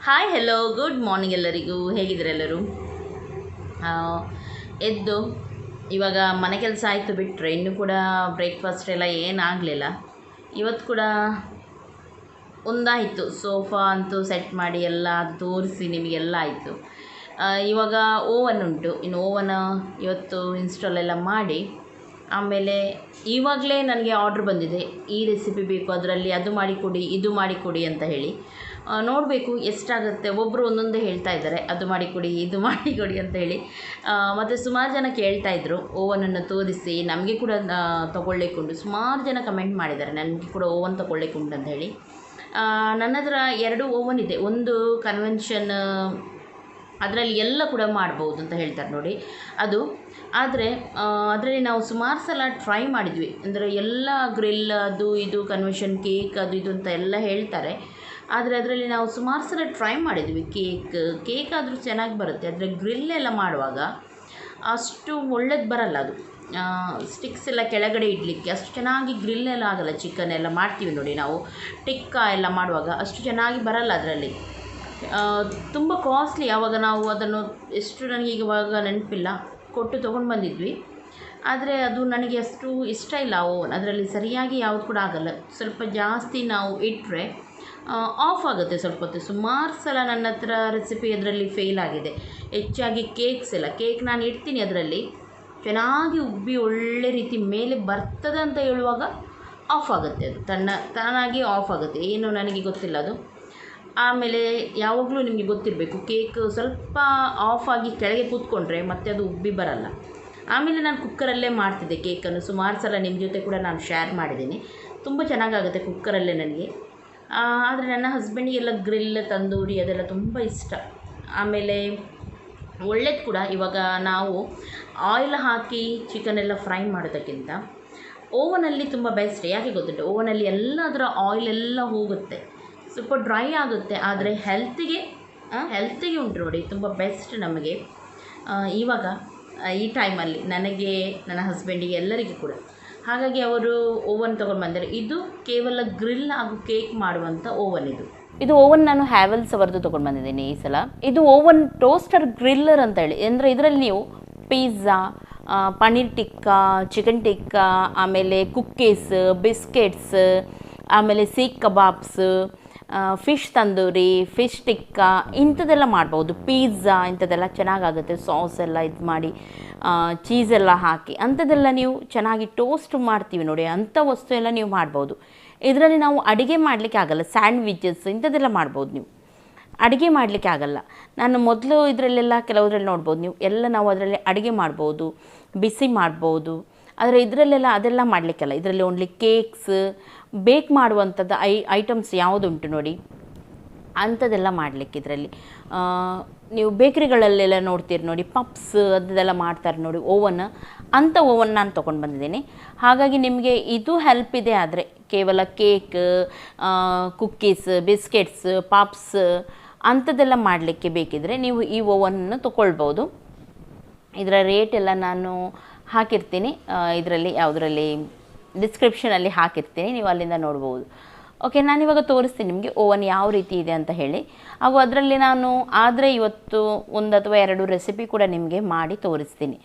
Hi hello good morning ಎಲ್ಲರಿಗೂ. ಹೇಗಿದ್ದೀರ ಎಲ್ಲರೂ? ಆ, ಎದ್ದು ಇವಾಗ ಮನೆ ಕೆಲಸ ಆಯಿತು ಬಿಟ್ಟರೆ ಇನ್ನೂ ಕೂಡ ಬ್ರೇಕ್ಫಾಸ್ಟ್ ಎಲ್ಲ ಏನಾಗಲಿಲ್ಲ. ಇವತ್ತು ಕೂಡ ಒಂದಾಯಿತು, ಸೋಫಾ ಅಂತೂ ಸೆಟ್ ಮಾಡಿ ಎಲ್ಲ ತೋರಿಸಿ ನಿಮಗೆಲ್ಲ ಆಯಿತು. ಇವಾಗ ಓವನ್ ಉಂಟು, ಇನ್ನು ಓವನ್ ಇವತ್ತು ಇನ್ಸ್ಟಾಲ್ ಎಲ್ಲ ಮಾಡಿ ಆಮೇಲೆ ಇವಾಗಲೇ ನನಗೆ ಆರ್ಡ್ರ್ ಬಂದಿದೆ, ಈ ರೆಸಿಪಿ ಬೇಕು, ಅದರಲ್ಲಿ ಅದು ಮಾಡಿಕೊಡಿ ಇದು ಮಾಡಿಕೊಡಿ ಅಂತ ಹೇಳಿ. ನೋಡಬೇಕು ಎಷ್ಟಾಗುತ್ತೆ. ಒಬ್ಬರು ಒಂದೊಂದೇ ಹೇಳ್ತಾ ಇದ್ದಾರೆ, ಅದು ಮಾಡಿಕೊಡಿ ಇದು ಮಾಡಿಕೊಡಿ ಅಂತ ಹೇಳಿ. ಮತ್ತು ಸುಮಾರು ಜನ ಕೇಳ್ತಾಯಿದ್ರು ಓವನನ್ನು ತೋರಿಸಿ, ನಮಗೆ ಕೂಡ ತೊಗೊಳ್ಳಿಕ್ಕುಂಟು. ಸುಮಾರು ಜನ ಕಮೆಂಟ್ ಮಾಡಿದ್ದಾರೆ ನನಗೆ ಕೂಡ ಓವನ್ ತೊಗೊಳ್ಳಿಕ್ಕುಂಟು ಅಂತ ಹೇಳಿ. ನನ್ನ ಹತ್ರ 2 ಓವನ್ ಇದೆ. ಒಂದು ಕನ್ವೆನ್ಷನ್, ಅದರಲ್ಲಿ ಎಲ್ಲ ಕೂಡ ಮಾಡ್ಬೋದು ಅಂತ ಹೇಳ್ತಾರೆ ನೋಡಿ ಅದು. ಆದರೆ ಅದರಲ್ಲಿ ನಾವು ಸುಮಾರು ಸಲ ಟ್ರೈ ಮಾಡಿದ್ವಿ, ಅಂದರೆ ಎಲ್ಲ ಗ್ರಿಲ್ ಅದು ಇದು ಕನ್ವೆನ್ಷನ್ ಕೇಕ್ ಅದು ಇದು ಅಂತ ಎಲ್ಲ ಹೇಳ್ತಾರೆ. ಆದರೆ ಅದರಲ್ಲಿ ನಾವು ಸುಮಾರು ಸಲ ಟ್ರೈ ಮಾಡಿದ್ವಿ. ಕೇಕ್ ಆದರೂ ಚೆನ್ನಾಗಿ ಬರುತ್ತೆ, ಆದರೆ ಗ್ರಿಲ್ ಎಲ್ಲ ಮಾಡುವಾಗ ಅಷ್ಟು ಒಳ್ಳೇದು ಬರಲ್ಲ. ಅದು ಸ್ಟಿಕ್ಸ್ ಎಲ್ಲ ಕೆಳಗಡೆ ಇಡಲಿಕ್ಕೆ ಅಷ್ಟು ಚೆನ್ನಾಗಿ ಗ್ರಿಲ್ ಎಲ್ಲ ಆಗಲ್ಲ. ಚಿಕನ್ ಎಲ್ಲ ಮಾಡ್ತೀವಿ ನೋಡಿ ನಾವು, ಟಿಕ್ಕಾ ಎಲ್ಲ ಮಾಡುವಾಗ ಅಷ್ಟು ಚೆನ್ನಾಗಿ ಬರಲ್ಲ. ಅದರಲ್ಲಿ ತುಂಬ ಕಾಸ್ಟ್ಲಿ. ಆವಾಗ ನಾವು ಅದನ್ನು ಎಷ್ಟು ನನಗೆ ಇವಾಗ ನೆನಪಿಲ್ಲ, ಕೊಟ್ಟು ತೊಗೊಂಡು ಬಂದಿದ್ವಿ. ಆದರೆ ಅದು ನನಗೆ ಅಷ್ಟು ಇಷ್ಟ ಇಲ್ಲ ಓವನ್. ಅದರಲ್ಲಿ ಸರಿಯಾಗಿ ಯಾವುದು ಕೂಡ ಆಗಲ್ಲ. ಸ್ವಲ್ಪ ಜಾಸ್ತಿ ನಾವು ಇಟ್ಟರೆ ಆಫ್ ಆಗುತ್ತೆ ಸ್ವಲ್ಪ ಹೊತ್ತು. ಸುಮಾರು ಸಲ ನನ್ನ ಹತ್ರ ರೆಸಿಪಿ ಅದರಲ್ಲಿ ಫೇಲ್ ಆಗಿದೆ. ಹೆಚ್ಚಾಗಿ ಕೇಕ್ಸ್ ಎಲ್ಲ, ಕೇಕ್ ನಾನು ಇಡ್ತೀನಿ, ಅದರಲ್ಲಿ ಚೆನ್ನಾಗಿ ಉಬ್ಬಿ ಒಳ್ಳೆ ರೀತಿ ಮೇಲೆ ಬರ್ತದೆ ಅಂತ ಹೇಳುವಾಗ ಆಫ್ ಆಗುತ್ತೆ. ಅದು ತಾನಾಗಿ ಆಫ್ ಆಗುತ್ತೆ, ಏನು ನನಗೆ ಗೊತ್ತಿಲ್ಲ ಅದು. ಆಮೇಲೆ ಯಾವಾಗಲೂ ನಿಮಗೆ ಗೊತ್ತಿರಬೇಕು, ಕೇಕ್ ಸ್ವಲ್ಪ ಆಫ್ ಆಗಿ ಕೆಳಗೆ ಕೂತ್ಕೊಂಡ್ರೆ ಮತ್ತೆ ಅದು ಉಬ್ಬಿ ಬರಲ್ಲ. ಆಮೇಲೆ ನಾನು ಕುಕ್ಕರಲ್ಲೇ ಮಾಡ್ತಿದ್ದೆ ಕೇಕನ್ನು. ಸುಮಾರು ಸಲ ನಿಮ್ಮ ಜೊತೆ ಕೂಡ ನಾನು ಶೇರ್ ಮಾಡಿದ್ದೀನಿ. ತುಂಬ ಚೆನ್ನಾಗಾಗುತ್ತೆ ಕುಕ್ಕರಲ್ಲೇ ನನಗೆ. ಆದರೆ ನನ್ನ ಹಸ್ಬೆಂಡಿಗೆಲ್ಲ ಗ್ರಿಲ್ ತಂದೂರಿ ಅದೆಲ್ಲ ತುಂಬ ಇಷ್ಟ. ಆಮೇಲೆ ಒಳ್ಳೇದು ಕೂಡ. ಇವಾಗ ನಾವು ಆಯಿಲ್ ಹಾಕಿ ಚಿಕನೆಲ್ಲ ಫ್ರೈ ಮಾಡೋದಕ್ಕಿಂತ ಓವನಲ್ಲಿ ತುಂಬ ಬೆಸ್ಟ್. ಯಾಕೆ ಗೊತ್ತುಂಟು? ಓವನಲ್ಲಿ ಎಲ್ಲ ಅದರ ಆಯಿಲೆಲ್ಲ ಹೋಗುತ್ತೆ, ಸ್ವಲ್ಪ ಡ್ರೈ ಆಗುತ್ತೆ. ಆದರೆ ಹೆಲ್ತಿಗೆ ಉಂಟು ನೋಡಿ, ತುಂಬ ಬೆಸ್ಟ್ ನಮಗೆ ಇವಾಗ ಈ ಟೈಮಲ್ಲಿ, ನನಗೆ, ನನ್ನ ಹಸ್ಬೆಂಡಿಗೆ, ಎಲ್ಲರಿಗೂ ಕೂಡ. ಹಾಗಾಗಿ ಅವರು ಓವನ್ ತೊಗೊಂಡು ಬಂದರು. ಇದು ಕೇವಲ ಗ್ರಿಲ್ ಹಾಗೂ ಕೇಕ್ ಮಾಡುವಂಥ ಓವನ್. ಇದು ಓವನ್ ನಾನು ಹ್ಯಾವೆಲ್ಸ್ ಅವರದ್ದು ತೊಗೊಂಡು ಬಂದಿದ್ದೀನಿ ಈ ಸಲ. ಇದು ಓವನ್ ಟೋಸ್ಟರ್ ಗ್ರಿಲ್ಲರ್ ಅಂತ ಹೇಳಿ. ಅಂದರೆ ಇದರಲ್ಲಿ ನೀವು ಪಿಜ್ಜಾ, ಪನ್ನೀರ್ ಟಿಕ್ಕಾ, ಚಿಕನ್ ಟಿಕ್ಕಾ, ಆಮೇಲೆ ಕುಕ್ಕೀಸ್, ಬಿಸ್ಕೆಟ್ಸ್, ಆಮೇಲೆ seekh kebabs, fish tandoori, fish tikka ಇಂಥದ್ದೆಲ್ಲ ಮಾಡ್ಬೋದು. ಪಿಜ್ಜಾ ಇಂಥದ್ದೆಲ್ಲ ಚೆನ್ನಾಗಾಗುತ್ತೆ. ಸಾಸ್ ಎಲ್ಲ ಇದು ಮಾಡಿ, ಚೀಸೆಲ್ಲ ಹಾಕಿ ಅಂಥದ್ದೆಲ್ಲ ನೀವು ಚೆನ್ನಾಗಿ ಟೋಸ್ಟ್ ಮಾಡ್ತೀವಿ ನೋಡಿ, ಅಂಥ ವಸ್ತು ಎಲ್ಲ ನೀವು ಮಾಡ್ಬೋದು. ಇದರಲ್ಲಿ ನಾವು ಅಡುಗೆ ಮಾಡಲಿಕ್ಕೆ ಆಗಲ್ಲ. ಸ್ಯಾಂಡ್ವಿಚಸ್ ಇಂಥದ್ದೆಲ್ಲ ಮಾಡ್ಬೋದು ನೀವು, ಅಡುಗೆ ಮಾಡಲಿಕ್ಕೆ ಆಗಲ್ಲ. ನಾನು ಮೊದಲು ಇದರಲ್ಲೆಲ್ಲ ಕೆಲವುದ್ರಲ್ಲಿ ನೋಡ್ಬೋದು ನೀವು, ಎಲ್ಲ ನಾವು ಅದರಲ್ಲಿ ಅಡುಗೆ ಮಾಡ್ಬೋದು, ಬಿಸಿ ಮಾಡ್ಬೋದು. ಆದರೆ ಇದರಲ್ಲೆಲ್ಲ ಅದೆಲ್ಲ ಮಾಡಲಿಕ್ಕಲ್ಲ. ಇದರಲ್ಲಿ ಓನ್ಲಿ ಕೇಕ್ಸ್, ಬೇಕ್ ಮಾಡುವಂಥದ್ದು ಐಟಮ್ಸ್ ಯಾವುದುಂಟು ನೋಡಿ ಅಂಥದ್ದೆಲ್ಲ ಮಾಡಲಿಕ್ಕೆ. ಇದರಲ್ಲಿ ನೀವು ಬೇಕ್ರಿಗಳಲ್ಲೆಲ್ಲ ನೋಡ್ತೀರಿ ನೋಡಿ, ಪಪ್ಸ್ ಅದೆಲ್ಲ ಮಾಡ್ತಾರೆ ನೋಡಿ ಓವನ್, ಅಂಥ ಓವನ್ ನಾನು ತೊಗೊಂಡು ಬಂದಿದ್ದೀನಿ. ಹಾಗಾಗಿ ನಿಮಗೆ ಇದು ಹೆಲ್ಪ್ ಇದೆ. ಆದರೆ ಕೇವಲ ಕೇಕ್, ಕುಕ್ಕೀಸ್, ಬಿಸ್ಕೆಟ್ಸ್, ಪಪ್ಸ್ ಅಂಥದ್ದೆಲ್ಲ ಮಾಡಲಿಕ್ಕೆ ಬೇಕಿದ್ರೆ ನೀವು ಈ ಓವನನ್ನು ತೊಗೊಳ್ಬೋದು. ಇದರ ರೇಟ್ ಎಲ್ಲ ನಾನು ಹಾಕಿರ್ತೀನಿ ಇದರಲ್ಲಿ, ಯಾವುದರಲ್ಲಿ ಡಿಸ್ಕ್ರಿಪ್ಷನಲ್ಲಿ ಹಾಕಿರ್ತೀನಿ, ನೀವು ಅಲ್ಲಿಂದ ನೋಡ್ಬೋದು. ಓಕೆ, ನಾನಿವಾಗ ತೋರಿಸ್ತೀನಿ ನಿಮಗೆ ಓವನ್ ಯಾವ ರೀತಿ ಇದೆ ಅಂತ ಹೇಳಿ. ಹಾಗೂ ಅದರಲ್ಲಿ ನಾನು ಆದರೆ ಇವತ್ತು 1 ಅಥವಾ 2 ರೆಸಿಪಿ ಕೂಡ ನಿಮಗೆ ಮಾಡಿ ತೋರಿಸ್ತೀನಿ.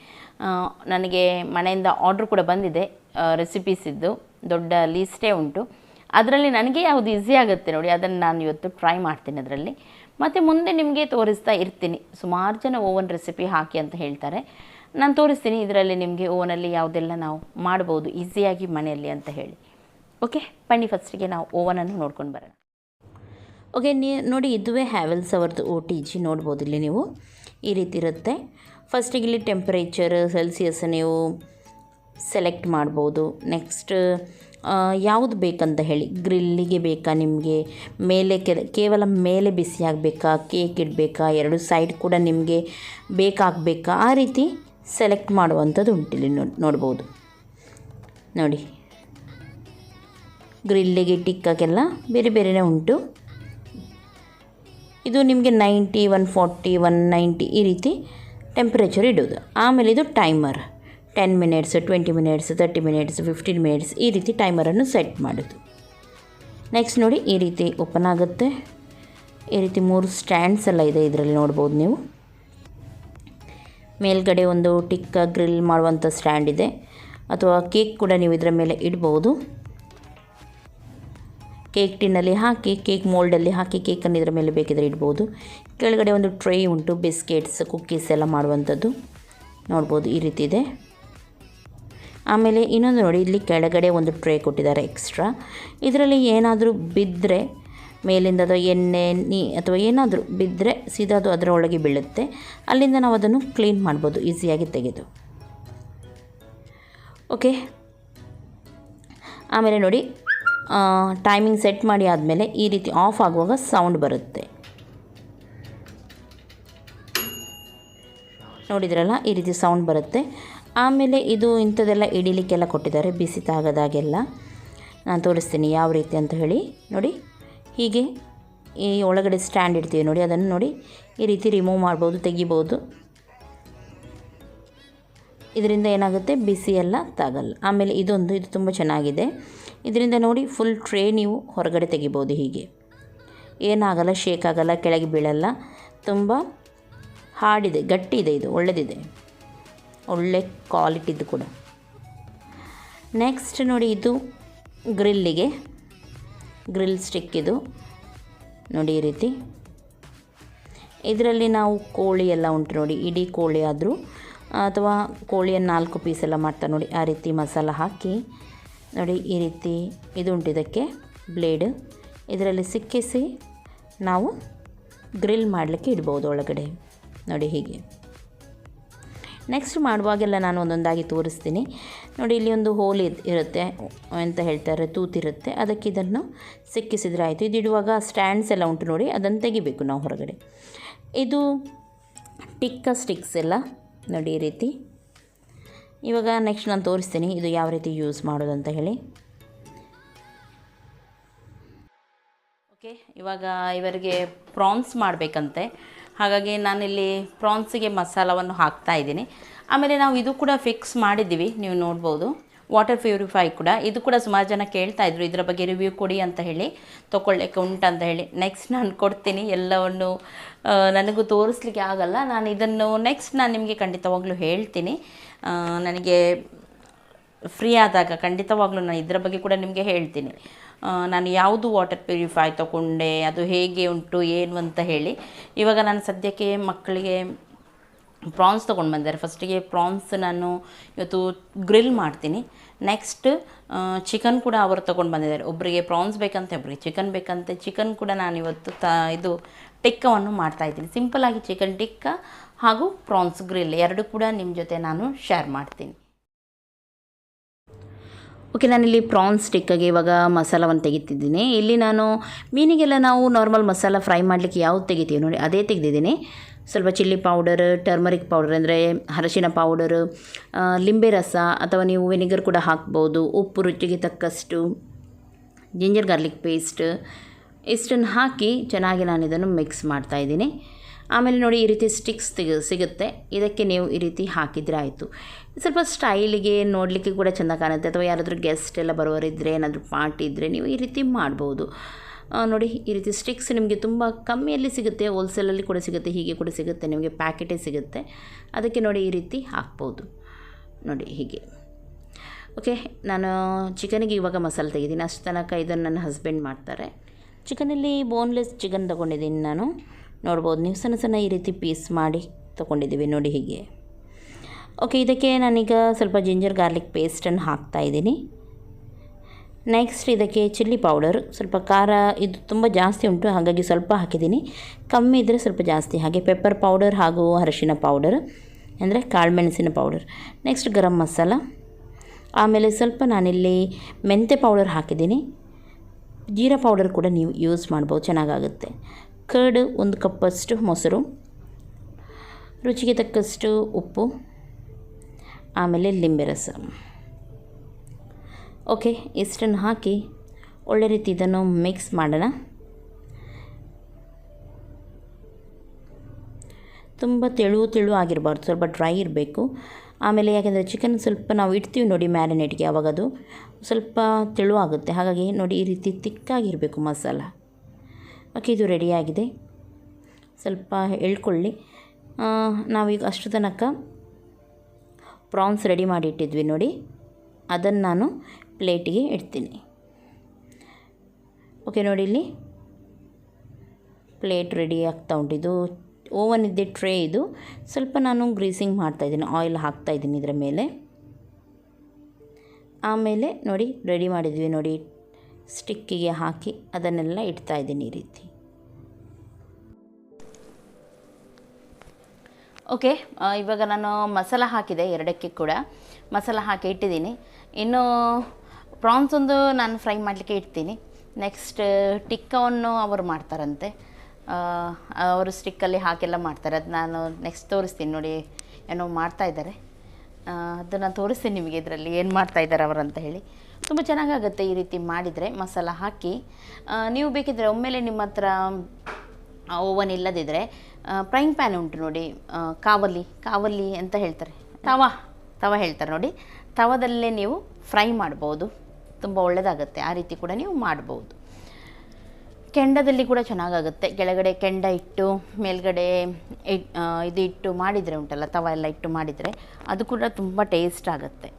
ನನಗೆ ಮನೆಯಿಂದ ಆರ್ಡ್ರ್ ಕೂಡ ಬಂದಿದೆ ರೆಸಿಪೀಸಿದ್ದು, ದೊಡ್ಡ ಲೀಸ್ಟೇ ಉಂಟು. ಅದರಲ್ಲಿ ನನಗೆ ಯಾವುದು ಈಸಿ ಆಗುತ್ತೆ ನೋಡಿ ಅದನ್ನು ನಾನು ಇವತ್ತು ಟ್ರೈ ಮಾಡ್ತೀನಿ ಅದರಲ್ಲಿ. ಮತ್ತು ಮುಂದೆ ನಿಮಗೆ ತೋರಿಸ್ತಾ ಇರ್ತೀನಿ. ಸುಮಾರು ಜನ ಓವನ್ ರೆಸಿಪಿ ಹಾಕಿ ಅಂತ ಹೇಳ್ತಾರೆ, ನಾನು ತೋರಿಸ್ತೀನಿ ಇದರಲ್ಲಿ ನಿಮಗೆ ಓವನಲ್ಲಿ ಯಾವುದೆಲ್ಲ ನಾವು ಮಾಡ್ಬೋದು ಈಸಿಯಾಗಿ ಮನೆಯಲ್ಲಿ ಅಂತ ಹೇಳಿ. ಓಕೆ, ಬನ್ನಿ ಫಸ್ಟಿಗೆ ನಾವು ಓವನನ್ನು ನೋಡ್ಕೊಂಡು ಬರೋಣ. ಓಕೆ, ನೋಡಿ ಇದುವೇ ಹ್ಯಾವೆಲ್ಸ್ ಅವರದ್ದು OTG. ನೋಡ್ಬೋದು ಇಲ್ಲಿ ನೀವು ಈ ರೀತಿ ಇರುತ್ತೆ. ಫಸ್ಟಿಗೆ ಇಲ್ಲಿ ಟೆಂಪರೇಚರ್ ಸೆಲ್ಸಿಯಸ್ ನೀವು ಸೆಲೆಕ್ಟ್ ಮಾಡ್ಬೋದು. ನೆಕ್ಸ್ಟ್ ಯಾವುದು ಬೇಕಂತ ಹೇಳಿ, ಗ್ರಿಲ್ಲಿಗೆ ಬೇಕಾ ನಿಮಗೆ, ಮೇಲೆ ಕೇವಲ ಮೇಲೆ ಬಿಸಿ ಆಗಬೇಕಾ, ಕೇಕ್ ಇಡಬೇಕಾ, 2 ಸೈಡ್ ಕೂಡ ನಿಮಗೆ ಬೇಕಾಗಬೇಕಾ, ಆ ರೀತಿ ಸೆಲೆಕ್ಟ್ ಮಾಡುವಂಥದ್ದು ಉಂಟಿಲ್ಲಿ ನೋಡ್ಬೋದು ನೋಡಿ. ಗ್ರಿಲ್ಲಿಗೆ ಟಿಕ್ಕಾಗೆಲ್ಲ ಬೇರೆ ಬೇರೆಯೇ ಉಂಟು. ಇದು ನಿಮಗೆ 90, 140, 190 ಈ ರೀತಿ ಟೆಂಪ್ರೇಚರ್ ಇಡೋದು. ಆಮೇಲೆ ಇದು timer 10 minutes, 20 minutes, 30 minutes, 15 minutes ಈ ರೀತಿ ಟೈಮರನ್ನು ಸೆಟ್ ಮಾಡೋದು. ನೆಕ್ಸ್ಟ್ ನೋಡಿ ಈ ರೀತಿ ಓಪನ್ ಆಗುತ್ತೆ. ಈ ರೀತಿ 3 ಸ್ಟ್ಯಾಂಡ್ಸ್ ಎಲ್ಲ ಇದೆ ಇದರಲ್ಲಿ ನೋಡ್ಬೋದು ನೀವು. ಮೇಲ್ಗಡೆ ಒಂದು ಟಿಕ್ಕ ಗ್ರಿಲ್ ಮಾಡುವಂಥ ಸ್ಟ್ಯಾಂಡ್ ಇದೆ, ಅಥವಾ ಕೇಕ್ ಕೂಡ ನೀವು ಇದರ ಮೇಲೆ ಇಡ್ಬೋದು. ಕೇಕ್ ಟಿನ್ನಲ್ಲಿ ಹಾಕಿ, ಕೇಕ್ ಮೋಲ್ಡಲ್ಲಿ ಹಾಕಿ ಕೇಕನ್ನು ಇದರ ಮೇಲೆ ಬೇಕಿದ್ರೆ ಇಡ್ಬೋದು. ಕೆಳಗಡೆ ಒಂದು ಟ್ರೇ ಉಂಟು, ಬಿಸ್ಕೆಟ್ಸ್ ಕುಕ್ಕೀಸ್ ಎಲ್ಲ ಮಾಡುವಂಥದ್ದು ನೋಡ್ಬೋದು, ಈ ರೀತಿ ಇದೆ. ಆಮೇಲೆ ಇನ್ನೊಂದು ನೋಡಿ, ಇಲ್ಲಿ ಕೆಳಗಡೆ ಒಂದು ಟ್ರೇ ಕೊಟ್ಟಿದ್ದಾರೆ ಎಕ್ಸ್ಟ್ರಾ. ಇದರಲ್ಲಿ ಏನಾದರೂ ಬಿದ್ದರೆ ಮೇಲಿಂದ ಅಥವಾ ಎಣ್ಣೆ ಅಥವಾ ಏನಾದರೂ ಬಿದ್ದರೆ ಸೀದಾ ಅದು ಅದರ ಒಳಗೆ ಬೀಳುತ್ತೆ. ಅಲ್ಲಿಂದ ನಾವು ಅದನ್ನು ಕ್ಲೀನ್ ಮಾಡ್ಬೋದು ಈಸಿಯಾಗಿ ತೆಗೆದು. ಓಕೆ, ಆಮೇಲೆ ನೋಡಿ ಟೈಮಿಂಗ್ ಸೆಟ್ ಮಾಡಿ ಆದಮೇಲೆ ಈ ರೀತಿ ಆಫ್ ಆಗುವಾಗ ಸೌಂಡ್ ಬರುತ್ತೆ. ನೋಡಿದ್ರಲ್ಲ, ಈ ರೀತಿ ಸೌಂಡ್ ಬರುತ್ತೆ. ಆಮೇಲೆ ಇದು ಇಂಥದ್ದೆಲ್ಲ ಇಡೀಲಿಕ್ಕೆಲ್ಲ ಕೊಟ್ಟಿದ್ದಾರೆ, ಬಿಸಿ ತಾಗದಾಗೆಲ್ಲ. ನಾನು ತೋರಿಸ್ತೀನಿ ಯಾವ ರೀತಿ ಅಂತ ಹೇಳಿ. ನೋಡಿ, ಹೀಗೆ ಈ ಒಳಗಡೆ ಸ್ಟ್ಯಾಂಡ್ ಇಡ್ತೀವಿ ನೋಡಿ, ಅದನ್ನು ನೋಡಿ ಈ ರೀತಿ ರಿಮೂವ್ ಮಾಡ್ಬೋದು, ತೆಗಿಬೋದು. ಇದರಿಂದ ಏನಾಗುತ್ತೆ, ಬಿಸಿ ಎಲ್ಲ ತಾಗಲ್ಲ. ಆಮೇಲೆ ಇದು ತುಂಬ ಚೆನ್ನಾಗಿದೆ. ಇದರಿಂದ ನೋಡಿ ಫುಲ್ ಟ್ರೇ ನೀವು ಹೊರಗಡೆ ತೆಗಿಬೋದು. ಹೀಗೆ ಏನಾಗಲ್ಲ, ಶೇಕ್ ಆಗಲ್ಲ, ಕೆಳಗೆ ಬೀಳಲ್ಲ. ತುಂಬ ಹಾರ್ಡಿದೆ, ಗಟ್ಟಿ ಇದೆ, ಇದು ಒಳ್ಳೆದಿದೆ, ಒಳ್ಳೆ ಕ್ವಾಲಿಟಿದು ಕೂಡ. ನೆಕ್ಸ್ಟ್ ನೋಡಿ, ಇದು ಗ್ರಿಲ್ಲಿಗೆ ಗ್ರಿಲ್ ಸ್ಟಿಕ್. ಇದು ನೋಡಿ ಈ ರೀತಿ. ಇದರಲ್ಲಿ ನಾವು ಕೋಳಿ ಎಲ್ಲ ಉಂಟು ನೋಡಿ, ಇಡೀ ಕೋಳಿ ಆದರೂ ಅಥವಾ ಕೋಳಿಯನ್ನು 4 ಪೀಸ್ ಎಲ್ಲ ಮಾಡ್ತಾರೆ ನೋಡಿ, ಆ ರೀತಿ ಮಸಾಲ ಹಾಕಿ ನೋಡಿ ಈ ರೀತಿ ಇದು ಉಂಟು. ಇದಕ್ಕೆ ಬ್ಲೇಡ್ ಇದರಲ್ಲಿ ಸಿಕ್ಕಿಸಿ ನಾವು ಗ್ರಿಲ್ ಮಾಡಲಿಕ್ಕೆ ಇಡ್ಬೋದು ಒಳಗಡೆ ನೋಡಿ ಹೀಗೆ. ನೆಕ್ಸ್ಟ್ ಮಾಡುವಾಗೆಲ್ಲ ನಾನು ಒಂದೊಂದಾಗಿ ತೋರಿಸ್ತೀನಿ ನೋಡಿ. ಇಲ್ಲಿ ಒಂದು ಹೋಲ್ ಇರುತ್ತೆ ಅಂತ ಹೇಳ್ತಾರೆ, ತೂತಿರುತ್ತೆ, ಅದಕ್ಕೆ ಇದನ್ನು ಸಿಕ್ಕಿಸಿದ್ರೆ ಆಯಿತು. ಇದು ಇಡುವಾಗ ಸ್ಟ್ಯಾಂಡ್ಸ್ ಎಲ್ಲ ಉಂಟು ನೋಡಿ, ಅದನ್ನು ತೆಗಿಬೇಕು ನಾವು ಹೊರಗಡೆ. ಇದು ಟಿಕ್ಕ ಸ್ಟಿಕ್ಸ್ ಎಲ್ಲ ನೋಡಿ ಈ ರೀತಿ. ಇವಾಗ ನೆಕ್ಸ್ಟ್ ನಾನು ತೋರಿಸ್ತೀನಿ ಇದು ಯಾವ ರೀತಿ ಯೂಸ್ ಮಾಡೋದು ಅಂತ ಹೇಳಿ. ಓಕೆ, ಇವಾಗ ಇವರಿಗೆ ಪ್ರಾನ್ಸ್ ಮಾಡಬೇಕಂತೆ, ಹಾಗಾಗಿ ನಾನಿಲ್ಲಿ ಪ್ರಾನ್ಸಿಗೆ ಮಸಾಲವನ್ನು ಹಾಕ್ತಾ ಇದ್ದೀನಿ. ಆಮೇಲೆ ನಾವು ಇದು ಕೂಡ ಫಿಕ್ಸ್ ಮಾಡಿದ್ದೀವಿ, ನೀವು ನೋಡ್ಬೋದು. ವಾಟರ್ ಪ್ಯೂರಿಫೈ ಕೂಡ, ಇದು ಕೂಡ ಸುಮಾರು ಜನ ಕೇಳ್ತಾಯಿದ್ರು ಇದರ ಬಗ್ಗೆ ರಿವ್ಯೂ ಕೊಡಿ ಅಂತ ಹೇಳಿ, ತೊಗೊಳ್ಳಿಕ್ಕೆ ಉಂಟಂತ ಹೇಳಿ. ನೆಕ್ಸ್ಟ್ ನಾನು ಕೊಡ್ತೀನಿ, ಎಲ್ಲವನ್ನು ನನಗೂ ತೋರಿಸ್ಲಿಕ್ಕೆ ಆಗಲ್ಲ. ನಾನು ಇದನ್ನು ನೆಕ್ಸ್ಟ್ ನಾನು ನಿಮಗೆ ಖಂಡಿತವಾಗ್ಲೂ ಹೇಳ್ತೀನಿ. ನನಗೆ ಫ್ರೀ ಆದಾಗ ಖಂಡಿತವಾಗ್ಲೂ ನಾನು ಇದರ ಬಗ್ಗೆ ಕೂಡ ನಿಮಗೆ ಹೇಳ್ತೀನಿ. ನಾನು ಯಾವುದು ವಾಟರ್ ಪ್ಯೂರಿಫೈ ತೊಗೊಂಡೆ, ಅದು ಹೇಗೆ ಉಂಟು ಏನು ಅಂತ ಹೇಳಿ. ಇವಾಗ ನಾನು ಸದ್ಯಕ್ಕೆ ಮಕ್ಕಳಿಗೆ ಪ್ರಾನ್ಸ್ ತೊಗೊಂಡು ಬಂದಿದ್ದಾರೆ. ಫಸ್ಟಿಗೆ ಪ್ರಾನ್ಸ್ ನಾನು ಇವತ್ತು ಗ್ರಿಲ್ ಮಾಡ್ತೀನಿ. ನೆಕ್ಸ್ಟ್ ಚಿಕನ್ ಕೂಡ ಅವರು ತೊಗೊಂಡು ಬಂದಿದ್ದಾರೆ. ಒಬ್ಬರಿಗೆ ಪ್ರಾನ್ಸ್ ಬೇಕಂತೆ, ಒಬ್ಬರಿಗೆ ಚಿಕನ್ ಬೇಕಂತೆ. ಚಿಕನ್ ಕೂಡ ನಾನು ಇವತ್ತು ಇದು ಟಿಕ್ಕವನ್ನು ಮಾಡ್ತಾಯಿದ್ದೀನಿ. ಸಿಂಪಲ್ಲಾಗಿ ಚಿಕನ್ ಟಿಕ್ಕ ಹಾಗೂ ಪ್ರಾನ್ಸ್ ಗ್ರಿಲ್ ಎರಡು ಕೂಡ ನಿಮ್ಮ ಜೊತೆ ನಾನು ಶೇರ್ ಮಾಡ್ತೀನಿ. ಓಕೆ, ನಾನಿಲ್ಲಿ ಪ್ರಾನ್ಸ್ ಟಿಕ್ಕಾಗೆ ಇವಾಗ ಮಸಾಲವನ್ನು ತೆಗಿತಿದ್ದೀನಿ. ಇಲ್ಲಿ ನಾನು ಮೀನಿಗೆಲ್ಲ ನಾವು ನಾರ್ಮಲ್ ಮಸಾಲ ಫ್ರೈ ಮಾಡಲಿಕ್ಕೆ ಯಾವ್ದು ತೆಗಿತೀವಿ ನೋಡಿ, ಅದೇ ತೆಗೆದಿದ್ದೀನಿ. ಸ್ವಲ್ಪ ಚಿಲ್ಲಿ ಪೌಡರ್, ಟರ್ಮರಿಕ್ ಪೌಡರ್ ಅಂದರೆ ಅರಶಿನ ಪೌಡರು, ಲಿಂಬೆ ರಸ ಅಥವಾ ನೀವು ವಿನೆಗರ್ ಕೂಡ ಹಾಕ್ಬೋದು, ಉಪ್ಪು ರುಚಿಗೆ ತಕ್ಕಷ್ಟು, ಜಿಂಜರ್ ಗಾರ್ಲಿಕ್ ಪೇಸ್ಟ್ ಇಷ್ಟನ್ನು ಹಾಕಿ ಚೆನ್ನಾಗಿ ನಾನು ಇದನ್ನು ಮಿಕ್ಸ್ ಮಾಡ್ತಾಯಿದ್ದೀನಿ. ಆಮೇಲೆ ನೋಡಿ ಈ ರೀತಿ ಸ್ಟಿಕ್ಸ್ ಸಿಗುತ್ತೆ, ಇದಕ್ಕೆ ನೀವು ಈ ರೀತಿ ಹಾಕಿದರೆ ಆಯಿತು. ಸ್ವಲ್ಪ ಸ್ಟೈಲಿಗೆ ನೋಡಲಿಕ್ಕೆ ಕೂಡ ಚೆಂದ ಕಾಣುತ್ತೆ. ಅಥವಾ ಯಾರಾದರೂ ಗೆಸ್ಟ್ ಎಲ್ಲ ಬರೋರಿದ್ದರೆ, ಏನಾದರೂ ಪಾರ್ಟಿ ಇದ್ದರೆ ನೀವು ಈ ರೀತಿ ಮಾಡ್ಬೋದು. ನೋಡಿ ಈ ರೀತಿ ಸ್ಟಿಕ್ಸ್ ನಿಮಗೆ ತುಂಬ ಕಮ್ಮಿಯಲ್ಲಿ ಸಿಗುತ್ತೆ, ಹೋಲ್ಸೇಲಲ್ಲಿ ಕೂಡ ಸಿಗುತ್ತೆ, ಹೀಗೆ ಕೂಡ ಸಿಗುತ್ತೆ, ನಿಮಗೆ ಪ್ಯಾಕೆಟೇ ಸಿಗುತ್ತೆ. ಅದಕ್ಕೆ ನೋಡಿ ಈ ರೀತಿ ಹಾಕ್ಬೋದು ನೋಡಿ ಹೀಗೆ. ಓಕೆ, ನಾನು ಚಿಕನಿಗೆ ಇವಾಗ ಮಸಾಲೆ ತೆಗಿದ್ದೀನಿ. ಅಷ್ಟು ತನಕ ಇದನ್ನು ನನ್ನ ಹಸ್ಬೆಂಡ್ ಮಾಡ್ತಾರೆ. ಚಿಕನಲ್ಲಿ ಬೋನ್ಲೆಸ್ ಚಿಕನ್ ತೊಗೊಂಡಿದ್ದೀನಿ ನಾನು, ನೋಡ್ಬೋದು ನೀವು. ಸಣ್ಣ ಸಣ್ಣ ಈ ರೀತಿ ಪೀಸ್ ಮಾಡಿ ತೊಗೊಂಡಿದ್ದೀವಿ ನೋಡಿ ಹೀಗೆ. ಓಕೆ, ಇದಕ್ಕೆ ನಾನೀಗ ಸ್ವಲ್ಪ ಜಿಂಜರ್ ಗಾರ್ಲಿಕ್ ಪೇಸ್ಟನ್ನು ಹಾಕ್ತಾಯಿದ್ದೀನಿ. ನೆಕ್ಸ್ಟ್ ಇದಕ್ಕೆ ಚಿಲ್ಲಿ ಪೌಡರ್, ಸ್ವಲ್ಪ ಖಾರ ಇದು ತುಂಬ ಜಾಸ್ತಿ ಉಂಟು ಹಾಗಾಗಿ ಸ್ವಲ್ಪ ಹಾಕಿದ್ದೀನಿ, ಕಮ್ಮಿ ಇದ್ದರೆ ಸ್ವಲ್ಪ ಜಾಸ್ತಿ. ಹಾಗೆ ಪೆಪ್ಪರ್ ಪೌಡರ್ ಹಾಗೂ ಅರಶಿನ ಪೌಡರ್ ಅಂದರೆ ಕಾಳುಮೆಣಸಿನ ಪೌಡರ್. ನೆಕ್ಸ್ಟ್ ಗರಂ ಮಸಾಲ, ಆಮೇಲೆ ಸ್ವಲ್ಪ ನಾನಿಲ್ಲಿ ಮೆಂತ್ಯ ಪೌಡರ್ ಹಾಕಿದ್ದೀನಿ. ಜೀರಾ ಪೌಡರ್ ಕೂಡ ನೀವು ಯೂಸ್ ಮಾಡ್ಬೋದು, ಚೆನ್ನಾಗಾಗುತ್ತೆ. ಕರ್ಡ್ 1 ಕಪ್ಪಷ್ಟು ಮೊಸರು, ರುಚಿಗೆ ತಕ್ಕಷ್ಟು ಉಪ್ಪು, ಆಮೇಲೆ ಲಿಂಬೆ ರಸ. ಓಕೆ, ಇಷ್ಟನ್ನು ಹಾಕಿ ಒಳ್ಳೆ ರೀತಿ ಇದನ್ನು ಮಿಕ್ಸ್ ಮಾಡೋಣ. ತುಂಬ ತೆಳು ಆಗಿರಬಾರ್ದು, ಸ್ವಲ್ಪ ಡ್ರೈ ಇರಬೇಕು. ಆಮೇಲೆ ಯಾಕೆಂದರೆ ಚಿಕನ್ ಸ್ವಲ್ಪ ನಾವು ಇಡ್ತೀವಿ ನೋಡಿ ಮ್ಯಾರಿನೇಟ್ಗೆ, ಆವಾಗ ಅದು ಸ್ವಲ್ಪ ತೆಳು ಆಗುತ್ತೆ. ಹಾಗಾಗಿ ನೋಡಿ ಈ ರೀತಿ ತಿಕ್ಕಾಗಿರಬೇಕು ಮಸಾಲ ಓಕೆ, ಇದು ರೆಡಿಯಾಗಿದೆ. ಸ್ವಲ್ಪ ಎಳ್ಕೊಳ್ಳಿ. ನಾವೀಗ ಅಷ್ಟು ತನಕ ಪ್ರಾನ್ಸ್ ರೆಡಿ ಮಾಡಿ ಇಟ್ಟಿದ್ವಿ ನೋಡಿ, ಅದನ್ನು ನಾನು ಪ್ಲೇಟಿಗೆ ಇಡ್ತೀನಿ. ಓಕೆ ನೋಡಿ, ಇಲ್ಲಿ ಪ್ಲೇಟ್ ರೆಡಿ ಆಗ್ತಾ ಉಂಟು. ಇದು ಓವನ್ ಇದ್ದೆ ಟ್ರೇ. ಇದು ಸ್ವಲ್ಪ ನಾನು ಗ್ರೀಸಿಂಗ್ ಮಾಡ್ತಾಯಿದ್ದೀನಿ, ಆಯಿಲ್ ಹಾಕ್ತಾಯಿದ್ದೀನಿ ಇದರ ಮೇಲೆ. ಆಮೇಲೆ ನೋಡಿ ರೆಡಿ ಮಾಡಿದ್ವಿ ನೋಡಿ, ಸ್ಟಿಕ್ಕಿಗೆ ಹಾಕಿ ಅದನ್ನೆಲ್ಲ ಇಡ್ತಾಯಿದ್ದೀನಿ ಈ ರೀತಿ. ಓಕೆ, ಇವಾಗ ನಾನು ಮಸಾಲ ಹಾಕಿದೆ, ಎರಡಕ್ಕೆ ಕೂಡ ಮಸಾಲ ಹಾಕಿ ಇಟ್ಟಿದ್ದೀನಿ. ಇನ್ನು ಪ್ರಾನ್ಸ್ ಒಂದು ನಾನು ಫ್ರೈ ಮಾಡಲಿಕ್ಕೆ ಇಡ್ತೀನಿ. ನೆಕ್ಸ್ಟ್ ಟಿಕ್ಕವನ್ನು ಅವರು ಮಾಡ್ತಾರಂತೆ, ಅವರು ಸ್ಟಿಕ್ಕಲ್ಲಿ ಹಾಕೆಲ್ಲ ಮಾಡ್ತಾರೆ. ಅದು ನಾನು ನೆಕ್ಸ್ಟ್ ತೋರಿಸ್ತೀನಿ ನೋಡಿ, ಏನೋ ಮಾಡ್ತಾಯಿದ್ದಾರೆ, ಅದನ್ನು ತೋರಿಸ್ತೀನಿ ನಿಮಗೆ ಇದರಲ್ಲಿ ಏನು ಮಾಡ್ತಾಯಿದ್ದಾರೆ ಅವರು ಅಂತ ಹೇಳಿ. ತುಂಬ ಚೆನ್ನಾಗಾಗುತ್ತೆ ಈ ರೀತಿ ಮಾಡಿದರೆ, ಮಸಾಲ ಹಾಕಿ. ನೀವು ಬೇಕಿದ್ದರೆ ಒಮ್ಮೆಲೆ ನಿಮ್ಮ ಹತ್ರ ಓವನ್ ಇಲ್ಲದಿದ್ದರೆ ಫ್ರೈಂಗ್ ಪ್ಯಾನ್ ಉಂಟು ನೋಡಿ, ಕಾವಲಿ ಅಂತ ಹೇಳ್ತಾರೆ, ತವ ಹೇಳ್ತಾರೆ ನೋಡಿ, ತವದಲ್ಲೇ ನೀವು ಫ್ರೈ ಮಾಡ್ಬೋದು, ತುಂಬ ಒಳ್ಳೆಯದಾಗುತ್ತೆ. ಆ ರೀತಿ ಕೂಡ ನೀವು ಮಾಡ್ಬೋದು. ಕೆಂಡದಲ್ಲಿ ಕೂಡ ಚೆನ್ನಾಗಾಗುತ್ತೆ. ಕೆಳಗಡೆ ಕೆಂಡ ಇಟ್ಟು ಮೇಲ್ಗಡೆ ಇದು ಇಟ್ಟು ಮಾಡಿದರೆ ಉಂಟಲ್ಲ, ತವ ಎಲ್ಲ ಇಟ್ಟು ಮಾಡಿದರೆ ಅದು ಕೂಡ ತುಂಬ ಟೇಸ್ಟ್ ಆಗುತ್ತೆ.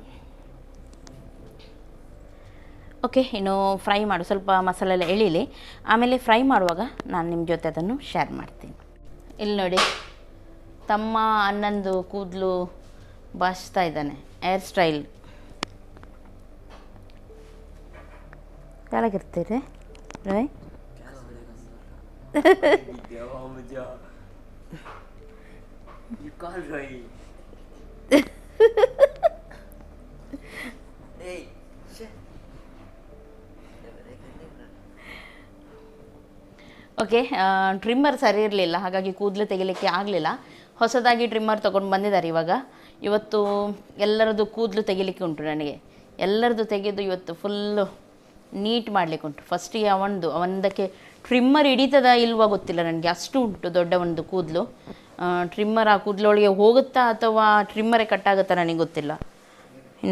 ಓಕೆ, ಇನ್ನು ಫ್ರೈ ಸ್ವಲ್ಪ ಮಸಾಲೆ ಎಲ್ಲ ಎಳೀಲಿ, ಆಮೇಲೆ ಫ್ರೈ ಮಾಡುವಾಗ ನಾನು ನಿಮ್ಮ ಜೊತೆ ಅದನ್ನು ಶೇರ್ ಮಾಡ್ತೀನಿ. ಇಲ್ಲಿ ನೋಡಿ, ತಮ್ಮ ಅಣ್ಣಂದು ಕೂದಲು ಬಾಚ್ತಾ ಇದ್ದಾನೆ, ಹೇರ್ ಸ್ಟೈಲ್. ಕಾಲಾಗಿರ್ತೀರಿ ರೈ ಓಕೆ, ಟ್ರಿಮ್ಮರ್ ಸರಿ ಇರಲಿಲ್ಲ, ಹಾಗಾಗಿ ಕೂದಲು ತೆಗಿಲಿಕ್ಕೆ ಆಗಲಿಲ್ಲ. ಹೊಸದಾಗಿ ಟ್ರಿಮ್ಮರ್ ತೊಗೊಂಡು ಬಂದಿದ್ದಾರೆ ಇವತ್ತು. ಎಲ್ಲರದ್ದು ಕೂದಲು ತೆಗಿಲಿಕ್ಕೆ ಉಂಟು ನನಗೆ, ಎಲ್ಲರದ್ದು ತೆಗೆದು ಇವತ್ತು ಫುಲ್ಲು ನೀಟ್ ಮಾಡಲಿಕ್ಕೆ ಉಂಟು. ಫಸ್ಟಿಗೆ ಅವನದಕ್ಕೆ ಟ್ರಿಮ್ಮರ್ ಹಿಡಿತದ ಇಲ್ವಾ ಗೊತ್ತಿಲ್ಲ ನನಗೆ, ಅಷ್ಟು ಉಂಟು ದೊಡ್ಡ ಒಂದು ಕೂದಲು. ಟ್ರಿಮ್ಮರ್ ಆ ಕೂದಲೊಳಗೆ ಹೋಗುತ್ತಾ ಅಥವಾ ಟ್ರಿಮ್ಮರೇ ಕಟ್ಟಾಗುತ್ತಾ ನನಗೆ ಗೊತ್ತಿಲ್ಲ,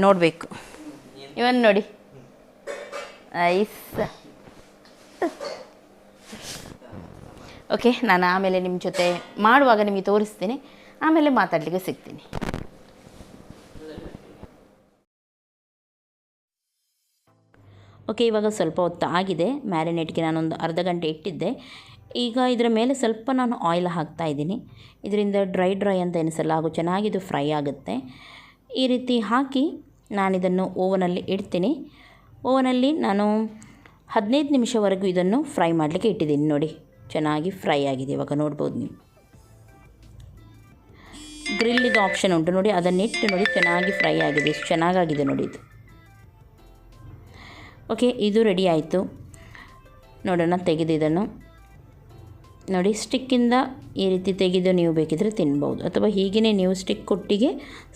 ನೋಡಬೇಕು. ಇವನ್ ನೋಡಿ, ಐಸ್. ಓಕೆ, ನಾನು ಆಮೇಲೆ ನಿಮ್ಮ ಜೊತೆ ಮಾಡುವಾಗ ನಿಮಗೆ ತೋರಿಸ್ತೀನಿ, ಆಮೇಲೆ ಮಾತಾಡಲಿಕ್ಕೆ ಸಿಗ್ತೀನಿ. ಓಕೆ, ಇವಾಗ ಸ್ವಲ್ಪ ಹೊತ್ತು ಆಗಿದೆ. ಮ್ಯಾರಿನೇಟ್ಗೆ ನಾನೊಂದು ಅರ್ಧ ಗಂಟೆ ಇಟ್ಟಿದ್ದೆ. ಈಗ ಇದರ ಮೇಲೆ ಸ್ವಲ್ಪ ನಾನು ಆಯಿಲ್ ಹಾಕ್ತಾಯಿದ್ದೀನಿ. ಇದರಿಂದ ಡ್ರೈ ಅಂತ ಎನಿಸಲ್ಲ, ಹಾಗೂ ಚೆನ್ನಾಗಿದು ಫ್ರೈ ಆಗುತ್ತೆ. ಈ ರೀತಿ ಹಾಕಿ ನಾನಿದನ್ನು ಓವನಲ್ಲಿ ಇಡ್ತೀನಿ. ಓವನಲ್ಲಿ ನಾನು 15 ನಿಮಿಷವರೆಗೂ ಇದನ್ನು ಫ್ರೈ ಮಾಡಲಿಕ್ಕೆ ಇಟ್ಟಿದ್ದೀನಿ. ನೋಡಿ, ಚೆನ್ನಾಗಿ ಫ್ರೈ ಆಗಿದೆ. ಇವಾಗ ನೋಡ್ಬೋದು ನೀವು, ಗ್ರಿಲ್ಲಿದು ಆಪ್ಷನ್ ಉಂಟು ನೋಡಿ, ಅದನ್ನಿಟ್ಟು ನೋಡಿ, ಚೆನ್ನಾಗಿ ಫ್ರೈ ಆಗಿದೆ. ಎಷ್ಟು ಚೆನ್ನಾಗಾಗಿದೆ ನೋಡಿ ಇದು. ಓಕೆ, ಇದು ರೆಡಿ ಆಯಿತು. ನೋಡೋಣ, ತೆಗೆದು ಇದನ್ನು ನೋಡಿ, ಸ್ಟಿಕ್ಕಿಂದ ಈ ರೀತಿ ತೆಗೆದು ನೀವು ಬೇಕಿದ್ದರೆ ತಿನ್ಬೋದು, ಅಥವಾ ಹೀಗೇ ನೀವು ಸ್ಟಿಕ್ ಒಟ್ಟಿಗೆ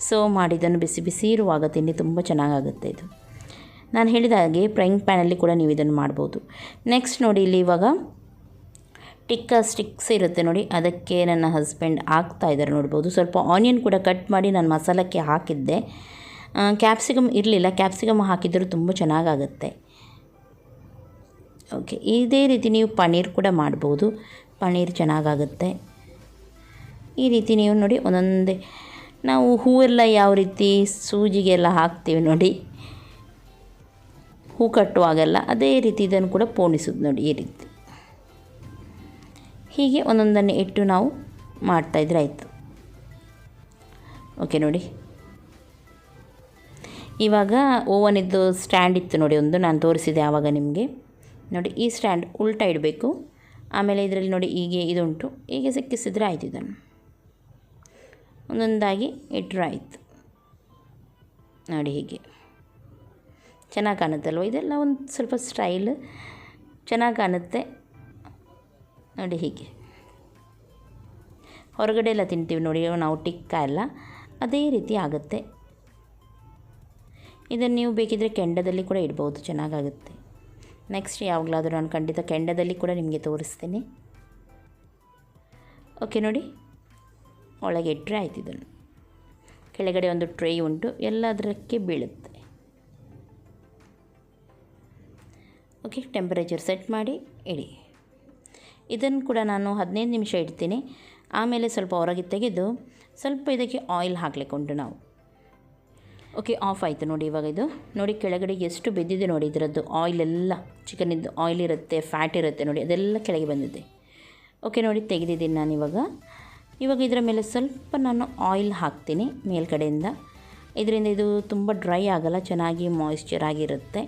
ಸರ್ವ್ ಮಾಡಿದ್ದನ್ನು ಬಿಸಿ ಬಿಸಿ ಇರುವಾಗ ತಿನ್ನಿ, ತುಂಬ ಚೆನ್ನಾಗಾಗುತ್ತೆ ಇದು. ನಾನು ಹೇಳಿದ ಹಾಗೆ ಫ್ರೈಂಗ್ ಪ್ಯಾನಲ್ಲಿ ಕೂಡ ನೀವು ಇದನ್ನು ಮಾಡ್ಬೋದು. ನೆಕ್ಸ್ಟ್ ನೋಡಿ, ಇಲ್ಲಿ ಇವಾಗ ಟಿಕ್ಕಾ ಸ್ಟಿಕ್ಸ್ ಇರುತ್ತೆ ನೋಡಿ, ಅದಕ್ಕೆ ನನ್ನ ಹಸ್ಬೆಂಡ್ ಹಾಕ್ತಾಯಿದ್ದಾರೆ ನೋಡ್ಬೋದು. ಸ್ವಲ್ಪ ಆನಿಯನ್ ಕೂಡ ಕಟ್ ಮಾಡಿ ನಾನು ಮಸಾಲಕ್ಕೆ ಹಾಕಿದ್ದೆ. ಕ್ಯಾಪ್ಸಿಕಮ್ ಇರಲಿಲ್ಲ, ಕ್ಯಾಪ್ಸಿಕಮ್ ಹಾಕಿದರೂ ತುಂಬ ಚೆನ್ನಾಗಾಗುತ್ತೆ. ಓಕೆ, ಇದೇ ರೀತಿ ನೀವು ಪನ್ನೀರ್ ಕೂಡ ಮಾಡ್ಬೋದು, ಪನ್ನೀರ್ ಚೆನ್ನಾಗಾಗುತ್ತೆ. ಈ ರೀತಿ ನೀವು ನೋಡಿ, ಒಂದೊಂದೇ ನಾವು ಹೂವೆಲ್ಲ ಯಾವ ರೀತಿ ಸೂಜಿಗೆಲ್ಲ ಹಾಕ್ತೀವಿ ನೋಡಿ, ಹೂ ಕಟ್ಟುವಾಗೆಲ್ಲ ಅದೇ ರೀತಿ ಇದನ್ನು ಕೂಡ ಪೋಣಿಸೋದು ನೋಡಿ, ಈ ರೀತಿ. ಹೀಗೆ ಒಂದೊಂದನ್ನು ಇಟ್ಟು ನಾವು ಮಾಡ್ತಾಯಿದ್ರೆ ಆಯಿತು. ಓಕೆ ನೋಡಿ, ಇವಾಗ ಓವನಿದ್ದು ಸ್ಟ್ಯಾಂಡ್ ಇತ್ತು ನೋಡಿ, ಒಂದು ನಾನು ತೋರಿಸಿದೆ ಆವಾಗ ನಿಮಗೆ ನೋಡಿ. ಈ ಸ್ಟ್ಯಾಂಡ್ ಉಲ್ಟಾ ಇಡಬೇಕು. ಆಮೇಲೆ ಇದರಲ್ಲಿ ನೋಡಿ, ಹೀಗೆ ಇದುಂಟು, ಹೀಗೆ ಸಿಕ್ಕಿಸಿದ್ರೆ ಆಯಿತು. ಇದನ್ನು ಒಂದೊಂದಾಗಿ ಇಟ್ಟರೆ ಆಯಿತು ನೋಡಿ. ಹೀಗೆ ಚೆನ್ನಾಗಿ ಕಾಣುತ್ತಲ್ವ, ಇದೆಲ್ಲ ಒಂದು ಸ್ವಲ್ಪ ಸ್ಟೈಲ್ ಚೆನ್ನಾಗಿ ಕಾಣುತ್ತೆ ನೋಡಿ. ಹೀಗೆ ಹೊರಗಡೆ ಎಲ್ಲ ತಿಂತೀವಿ ನೋಡಿ ನಾವು, ಟಿಕ್ಕಾ ಎಲ್ಲ ಅದೇ ರೀತಿ ಆಗುತ್ತೆ. ಇದನ್ನು ನೀವು ಬೇಕಿದ್ದರೆ ಕೆಂಡದಲ್ಲಿ ಕೂಡ ಇಡ್ಬೋದು, ಚೆನ್ನಾಗಾಗುತ್ತೆ. ನೆಕ್ಸ್ಟ್ ಯಾವಾಗಲಾದರೂ ನಾನು ಖಂಡಿತ ಕೆಂಡದಲ್ಲಿ ಕೂಡ ನಿಮಗೆ ತೋರಿಸ್ತೀನಿ. ಓಕೆ ನೋಡಿ, ಒಳಗೆ ಇಟ್ಟರೆ ಆಯ್ತು. ಇದನ್ನು ಕೆಳಗಡೆ ಒಂದು ಟ್ರೇ ಉಂಟು, ಎಲ್ಲದಕ್ಕೆ ಬೀಳುತ್ತೆ. ಓಕೆ, ಟೆಂಪರೇಚರ್ ಸೆಟ್ ಮಾಡಿ ಇಡಿ. ಇದನ್ನು ಕೂಡ ನಾನು 15 ನಿಮಿಷ ಇಡ್ತೀನಿ. ಆಮೇಲೆ ಸ್ವಲ್ಪ ಹೊರಗೆ ತೆಗೆದು ಸ್ವಲ್ಪ ಇದಕ್ಕೆ ಆಯಿಲ್ ಹಾಕಲಿಕ್ಕೆ ಉಂಟು ನಾವು. ಓಕೆ, ಆಫ್ ಆಯಿತು ನೋಡಿ. ಇವಾಗ ಇದು ನೋಡಿ ಕೆಳಗಡೆ ಎಷ್ಟು ಬೆದ್ದಿದೆ ನೋಡಿ, ಇದರದ್ದು ಆಯಿಲ್ ಎಲ್ಲ, ಚಿಕನಿದ್ದು ಆಯಿಲ್ ಇರುತ್ತೆ, ಫ್ಯಾಟ್ ಇರುತ್ತೆ ನೋಡಿ, ಅದೆಲ್ಲ ಕೆಳಗೆ ಬಂದಿದೆ. ಓಕೆ ನೋಡಿ, ತೆಗೆದಿದ್ದೀನಿ ನಾನು ಇವಾಗ ಇದರ ಮೇಲೆ ಸ್ವಲ್ಪ ನಾನು ಆಯಿಲ್ ಹಾಕ್ತೀನಿ ಮೇಲ್ಗಡೆಯಿಂದ. ಇದರಿಂದ ಇದು ತುಂಬ ಡ್ರೈ ಆಗಲ್ಲ, ಚೆನ್ನಾಗಿ ಮಾಯಿಶ್ಚರ್ ಆಗಿರುತ್ತೆ.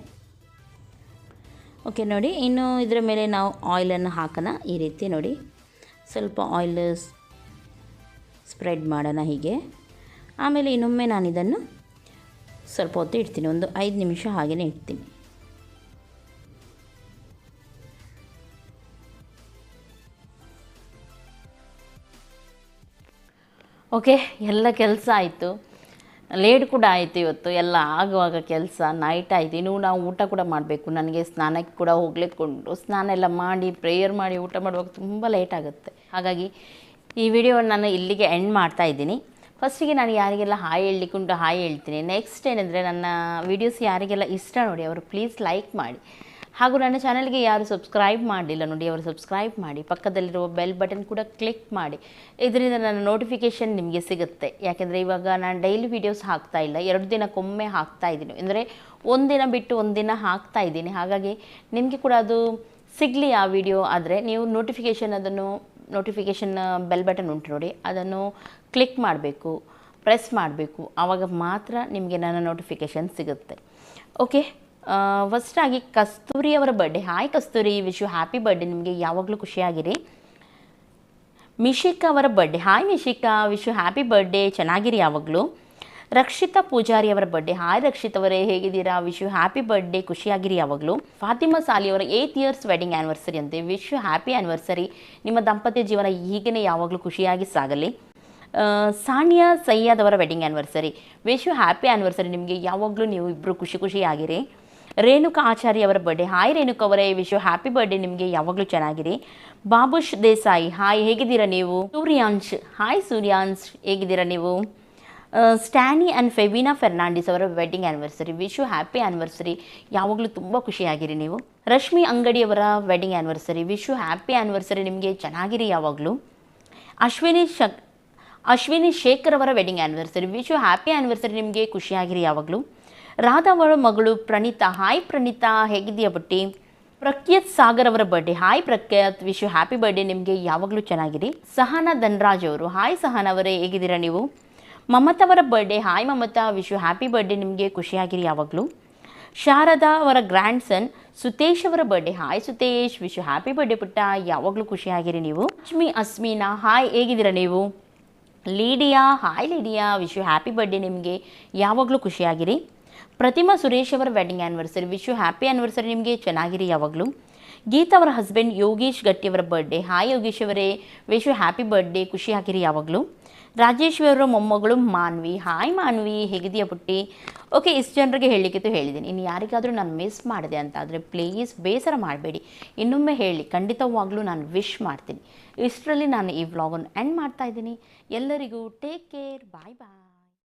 ಓಕೆ ನೋಡಿ, ಇನ್ನು ಇದರ ಮೇಲೆ ನಾವು ಆಯಿಲನ್ನು ಹಾಕೋಣ. ಈ ರೀತಿ ನೋಡಿ, ಸ್ವಲ್ಪ ಆಯಿಲ್ ಸ್ಪ್ರೆಡ್ ಮಾಡೋಣ ಹೀಗೆ. ಆಮೇಲೆ ಇನ್ನೊಮ್ಮೆ ನಾನು ಇದನ್ನು ಸ್ವಲ್ಪ ಹೊತ್ತು ಇಡ್ತೀನಿ, ಒಂದು 5 ನಿಮಿಷ ಹಾಗೆಯೇ ಇಡ್ತೀನಿ. ಓಕೆ, ಎಲ್ಲ ಕೆಲಸ ಆಯಿತು, ಲೇಟ್ ಕೂಡ ಆಯಿತು ಇವತ್ತು. ಎಲ್ಲ ಆಗುವಾಗ ಕೆಲಸ ನೈಟ್ ಆಯಿತು. ಇನ್ನೂ ನಾವು ಊಟ ಕೂಡ ಮಾಡಬೇಕು. ನನಗೆ ಸ್ನಾನಕ್ಕೆ ಕೂಡ ಹೋಗ್ಲಿಕ್ಕೆ ಉಂಟು. ಸ್ನಾನ ಎಲ್ಲ ಮಾಡಿ ಪ್ರೇಯರ್ ಮಾಡಿ ಊಟ ಮಾಡುವಾಗ ತುಂಬ ಲೇಟ್ ಆಗುತ್ತೆ. ಹಾಗಾಗಿ ಈ ವಿಡಿಯೋವನ್ನು ನಾನು ಇಲ್ಲಿಗೆ ಎಂಡ್ ಮಾಡ್ತಾ ಇದ್ದೀನಿ. ಫಸ್ಟಿಗೆ ನಾನು ಯಾರಿಗೆಲ್ಲ ಹಾಯ್ ಹೇಳಲಿಕ್ಕುಂಟು ಹಾಯ್ ಹೇಳ್ತೀನಿ. ನೆಕ್ಸ್ಟ್ ಏನಂದರೆ, ನನ್ನ ವೀಡಿಯೋಸ್ ಯಾರಿಗೆಲ್ಲ ಇಷ್ಟ ನೋಡಿ ಅವರು ಪ್ಲೀಸ್ ಲೈಕ್ ಮಾಡಿ. ಹಾಗೂ ನನ್ನ ಚಾನಲ್ಗೆ ಯಾರು ಸಬ್ಸ್ಕ್ರೈಬ್ ಮಾಡಲಿಲ್ಲ ನೋಡಿ, ಅವರು ಸಬ್ಸ್ಕ್ರೈಬ್ ಮಾಡಿ. ಪಕ್ಕದಲ್ಲಿರುವ ಬೆಲ್ ಬಟನ್ ಕೂಡ ಕ್ಲಿಕ್ ಮಾಡಿ. ಇದರಿಂದ ನನ್ನ ನೋಟಿಫಿಕೇಷನ್ ನಿಮಗೆ ಸಿಗುತ್ತೆ. ಯಾಕೆಂದರೆ ಇವಾಗ ನಾನು ಡೈಲಿ ವೀಡಿಯೋಸ್ ಹಾಕ್ತಾ ಇಲ್ಲ, 2 ದಿನಕ್ಕೊಮ್ಮೆ ಹಾಕ್ತಾ ಇದ್ದೀನಿ. ಅಂದರೆ ಒಂದಿನ ಬಿಟ್ಟು ಒಂದಿನ ಹಾಕ್ತಾ ಇದ್ದೀನಿ. ಹಾಗಾಗಿ ನಿಮಗೆ ಕೂಡ ಅದು ಸಿಗಲಿ ಆ ವಿಡಿಯೋ ಆದರೆ ನೀವು ನೋಟಿಫಿಕೇಷನ್ ಬೆಲ್ ಬಟನ್ ಉಂಟು ನೋಡಿ, ಅದನ್ನು ಕ್ಲಿಕ್ ಮಾಡಬೇಕು, ಪ್ರೆಸ್ ಮಾಡಬೇಕು. ಆವಾಗ ಮಾತ್ರ ನಿಮಗೆ ನನ್ನ ನೋಟಿಫಿಕೇಷನ್ ಸಿಗುತ್ತೆ. ಓಕೆ, ಫಸ್ಟಾಗಿ ಕಸ್ತೂರಿ ಅವರ birthday. Hi Kasturi, wish you happy birthday. ನಿಮಗೆ ಯಾವಾಗಲೂ ಖುಷಿಯಾಗಿರಿ. ಮಿಶಿಕಾ ಅವರ birthday. Hi Mishika, wish you happy birthday, ಚೆನ್ನಾಗಿರಿ ಯಾವಾಗಲೂ. ರಕ್ಷಿತಾ ಪೂಜಾರಿ ಅವರ ಬರ್ಡೇ. ಹಾಯ್ ರಕ್ಷಿತ್ ಅವರೇ, ಹೇಗಿದ್ದೀರಾ? ವಿಶ್ ಯು ಹ್ಯಾಪಿ ಬರ್ಡೇ, ಖುಷಿಯಾಗಿರಿ ಯಾವಾಗಲೂ. ಫಾತಿಮಾ ಸಾಲಿ ಅವರ 8 ಇಯರ್ಸ್ ವೆಡ್ಡಿಂಗ್ ಆ್ಯನಿವರ್ಸರಿ ಅಂತೆ. Wish you happy anniversary. ನಿಮ್ಮ ದಾಂಪತ್ಯ ಜೀವನ ಹೀಗೇ ಯಾವಾಗಲೂ ಖುಷಿಯಾಗಿ ಸಾಗಲಿ. ಸಾನಿಯಾ ಸಯ್ಯದ್ ಅವರ wedding anniversary. Wish you happy anniversary. ನಿಮಗೆ ಯಾವಾಗಲೂ ನೀವು ಇಬ್ಬರು ಖುಷಿಯಾಗಿರಿ. ರೇಣುಕಾ ಆಚಾರ್ಯ ಅವರ ಬರ್ಡೇ. ಹಾಯ್ ರೇಣುಕಾ ಅವರೇ, ವಿಶ್ ಯು ಹ್ಯಾಪಿ ಬರ್ಡೇ. ನಿಮಗೆ ಯಾವಾಗಲೂ ಚೆನ್ನಾಗಿರಿ. ಬಾಬುಷ್ ದೇಸಾಯಿ. ಹಾಯ್, ಹೇಗಿದ್ದೀರಾ ನೀವು? ಸೂರ್ಯಾಂಶ್. ಹಾಯ್ ಸೂರ್ಯಾಂಶ್, ಹೇಗಿದ್ದೀರಾ ನೀವು? ಸ್ಟ್ಯಾನಿ ಆ್ಯಂಡ್ ಫೆವಿನಾ ಫೆರ್ನಾಂಡಿಸ್ ಅವರ wedding anniversary. Wish you happy anniversary. ಯಾವಾಗಲೂ ತುಂಬ ಖುಷಿಯಾಗಿರಿ ನೀವು. ರಶ್ಮಿ ಅಂಗಡಿಯವರ wedding anniversary. Wish you happy anniversary. ನಿಮಗೆ ಚೆನ್ನಾಗಿರಿ ಯಾವಾಗಲೂ. ಅಶ್ವಿನಿ ಶೇಖರ್ ಅವರ wedding anniversary. Wish you happy anniversary. ನಿಮಗೆ ಖುಷಿಯಾಗಿರಿ ಯಾವಾಗಲೂ. ರಾಧಾ ಅವರ ಮಗಳು ಪ್ರಣೀತಾ. ಹಾಯ್ ಪ್ರಣೀತಾ, ಹೇಗಿದೆಯಾ ಬುಟ್ಟಿ? ಪ್ರಖ್ಯಾತ್ ಸಾಗರ್ ಅವರ birthday. Hi Prakhyat, wish you happy birthday. ನಿಮಗೆ ಯಾವಾಗಲೂ ಚೆನ್ನಾಗಿರಿ. ಸಹನಾ ಧನ್ರಾಜ್ ಅವರು. ಹಾಯ್ ಸಹನಾ ಅವರೇ, ಹೇಗಿದ್ದೀರಾ ನೀವು? ಮಮತಾ ಅವರ birthday. Hi Mamata, wish you happy birthday. ನಿಮಗೆ ಖುಷಿಯಾಗಿರಿ ಯಾವಾಗಲೂ. ಶಾರದಾ ಅವರ ಗ್ರ್ಯಾಂಡ್ ಸನ್ ಸುತೇಶ್ ಅವರ birthday. Hi Sutesh, wish you happy birthday ಪುಟ್ಟ, ಯಾವಾಗಲೂ ಖುಷಿಯಾಗಿರಿ ನೀವು. ಲಕ್ಷ್ಮಿ ಅಸ್ಮಿನಾ. ಹಾಯ್, ಹೇಗಿದ್ದೀರಾ ನೀವು? Lydia. Hi Lydia, wish you happy birthday. ನಿಮಗೆ ಯಾವಾಗಲೂ ಖುಷಿಯಾಗಿರಿ. ಪ್ರತಿಮಾ ಸುರೇಶ್ ಅವರ wedding anniversary. Wish you happy anniversary. ನಿಮಗೆ ಚೆನ್ನಾಗಿರಿ ಯಾವಾಗಲೂ. ಗೀತಾ ಅವರ ಹಸ್ಬೆಂಡ್ ಯೋಗೇಶ್ ಗಟ್ಟಿಯವರ ಬರ್ಡೇ. ಹಾಯ್ ಯೋಗೇಶ್ ಅವರೇ, ವಿಶ್ ಯು ಹ್ಯಾಪಿ ಬರ್ಡೇ, ಖುಷಿಯಾಗಿರಿ ಯಾವಾಗಲೂ. ರಾಜೇಶ್ವರಿ ಅವರ ಮೊಮ್ಮಗಳು ಮಾನ್ವಿ. ಹಾಯ್ ಮಾನ್ವಿ, ಹೇಗಿದೆಯಾ ಪುಟ್ಟಿ? ಓಕೆ, ಇಷ್ಟು ಜನರಿಗೆ ಹೇಳಲಿಕ್ಕಿತ್ತು ಹೇಳಿದ್ದೀನಿ. ಇನ್ನು ಯಾರಿಗಾದರೂ ನಾನು ಮಿಸ್ ಮಾಡಿದೆ ಅಂತ ಆದರೆ ಪ್ಲೀಸ್ ಬೇಸರ ಮಾಡಬೇಡಿ, ಇನ್ನೊಮ್ಮೆ ಹೇಳಿ, ಖಂಡಿತವಾಗ್ಲೂ ನಾನು ವಿಶ್ ಮಾಡ್ತೀನಿ. ಇಷ್ಟರಲ್ಲಿ ನಾನು ಈ ವ್ಲಾಗನ್ನು ಎಂಡ್ ಮಾಡ್ತಾ ಇದ್ದೀನಿ. ಎಲ್ಲರಿಗೂ ಟೇಕ್ ಕೇರ್, ಬಾಯ್ ಬಾಯ್.